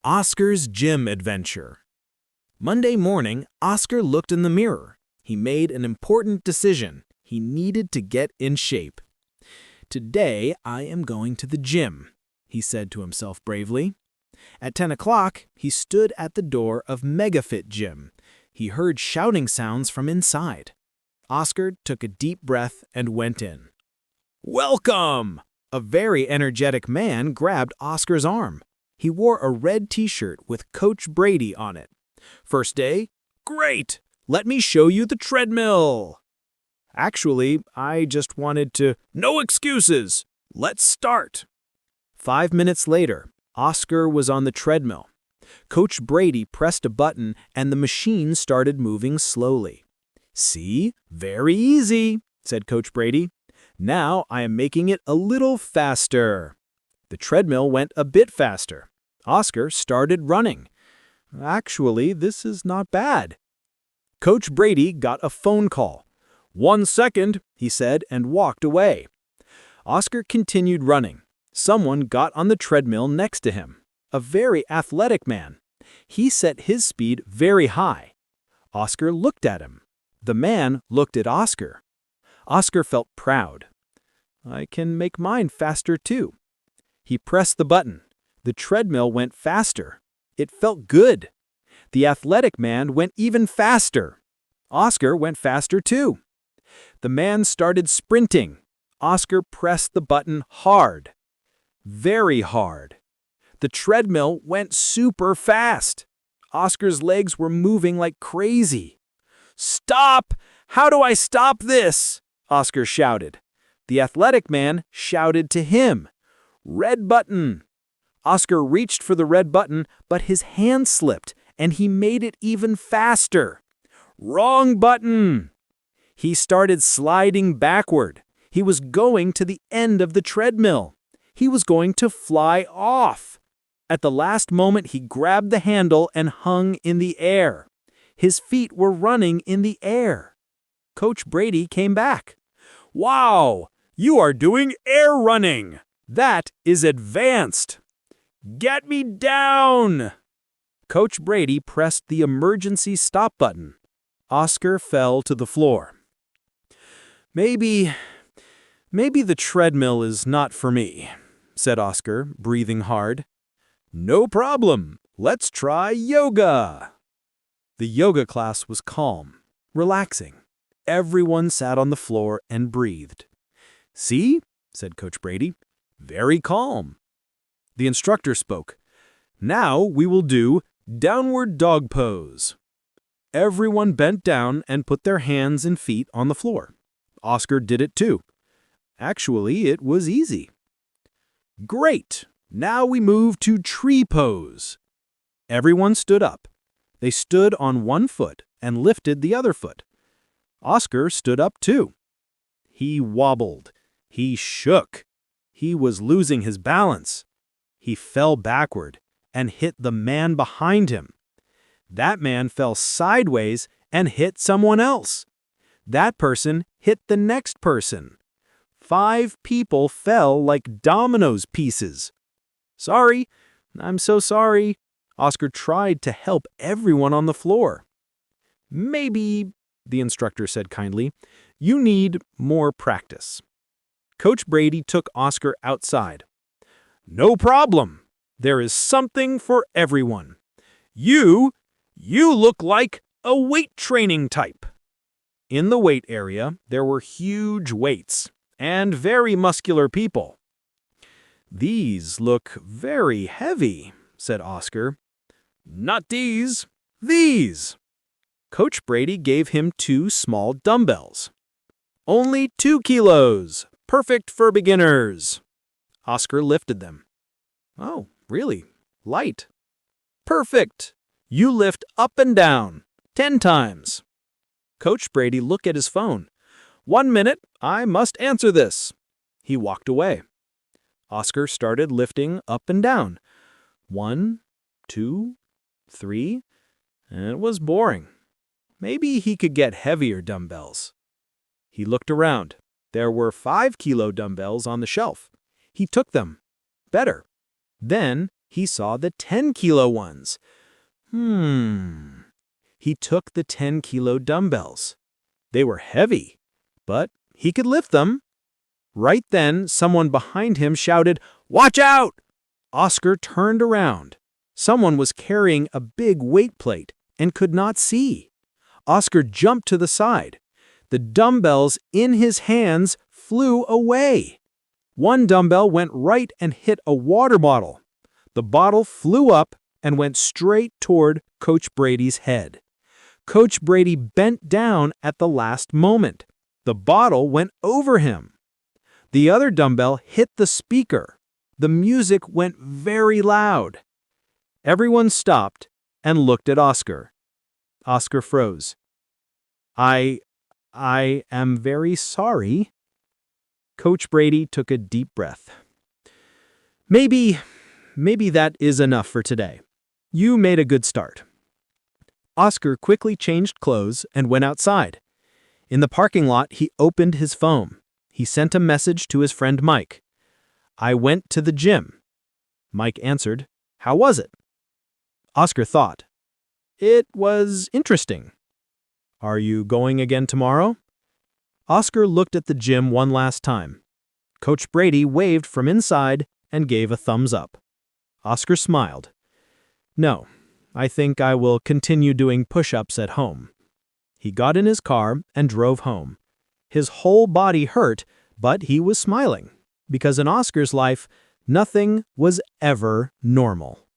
Oscar's Gym Adventure. Monday morning, Oscar looked in the mirror. He made an important decision. He needed to get in shape. "Today, I am going to the gym," he said to himself bravely. At 10 o'clock, he stood at the door of MegaFit Gym. He heard shouting sounds from inside. Oscar took a deep breath and went in. "Welcome!" A very energetic man grabbed Oscar's arm. He wore a red t-shirt with Coach Brady on it. "First day? Great! Let me show you the treadmill." "Actually, I just wanted to—" "No excuses! Let's start!" 5 minutes later, Oscar was on the treadmill. Coach Brady pressed a button and the machine started moving slowly. "See? Very easy," said Coach Brady. "Now I am making it a little faster." The treadmill went a bit faster. Oscar started running. "Actually, this is not bad." Coach Brady got a phone call. "1 second," he said and walked away. Oscar continued running. Someone got on the treadmill next to him. A very athletic man. He set his speed very high. Oscar looked at him. The man looked at Oscar. Oscar felt proud. "I can make mine faster too." He pressed the button. The treadmill went faster. It felt good. The athletic man went even faster. Oscar went faster too. The man started sprinting. Oscar pressed the button hard. Very hard. The treadmill went super fast. Oscar's legs were moving like crazy. "Stop! How do I stop this?" Oscar shouted. The athletic man shouted to him. "Red button." Oscar reached for the red button, but his hand slipped, and he made it even faster. "Wrong button." He started sliding backward. He was going to the end of the treadmill. He was going to fly off. At the last moment, he grabbed the handle and hung in the air. His feet were running in the air. Coach Brady came back. "Wow, you are doing air running. That is advanced." "Get me down!" Coach Brady pressed the emergency stop button. Oscar fell to the floor. Maybe the treadmill is not for me," said Oscar, breathing hard. "No problem. Let's try yoga." The yoga class was calm, relaxing. Everyone sat on the floor and breathed. "See?" said Coach Brady. "Very calm." The instructor spoke. "Now we will do downward dog pose." Everyone bent down and put their hands and feet on the floor. Oscar did it too. Actually, it was easy. "Great! Now we move to tree pose." Everyone stood up. They stood on one foot and lifted the other foot. Oscar stood up too. He wobbled. He shook. He was losing his balance. He fell backward and hit the man behind him. That man fell sideways and hit someone else. That person hit the next person. 5 people fell like dominoes pieces. "Sorry, I'm so sorry." Oscar tried to help everyone on the floor. "Maybe," the instructor said kindly, "you need more practice." Coach Brady took Oscar outside. "No problem. There is something for everyone. You look like a weight training type." In the weight area, there were huge weights and very muscular people. "These look very heavy," said Oscar. "Not these. These." Coach Brady gave him 2 small dumbbells. "Only 2 kilos. Perfect for beginners." Oscar lifted them. "Oh, really? Light." "Perfect. You lift up and down 10 times." Coach Brady looked at his phone. "1 minute, I must answer this." He walked away. Oscar started lifting up and down. 1, 2, 3, and it was boring. Maybe he could get heavier dumbbells. He looked around. There were 5-kilo dumbbells on the shelf. He took them. Better. Then He saw the 10-kilo ones. He took the 10-kilo dumbbells. They were heavy, but he could lift them. Right then, someone behind him shouted, "Watch out!" Oscar turned around. Someone was carrying a big weight plate and could not see. Oscar jumped to the side. The dumbbells in his hands flew away. One dumbbell went right and hit a water bottle. The bottle flew up and went straight toward Coach Brady's head. Coach Brady bent down at the last moment. The bottle went over him. The other dumbbell hit the speaker. The music went very loud. Everyone stopped and looked at Oscar. Oscar froze. I am very sorry." Coach Brady took a deep breath. Maybe that is enough for today. You made a good start." Oscar quickly changed clothes and went outside. In the parking lot, he opened his phone. He sent a message to his friend Mike. "I went to the gym." Mike answered, "How was it?" Oscar thought, "It was interesting." "Are you going again tomorrow?" Oscar looked at the gym one last time. Coach Brady waved from inside and gave a thumbs up. Oscar smiled. "No, I think I will continue doing push-ups at home." He got in his car and drove home. His whole body hurt, but he was smiling, because in Oscar's life, nothing was ever normal.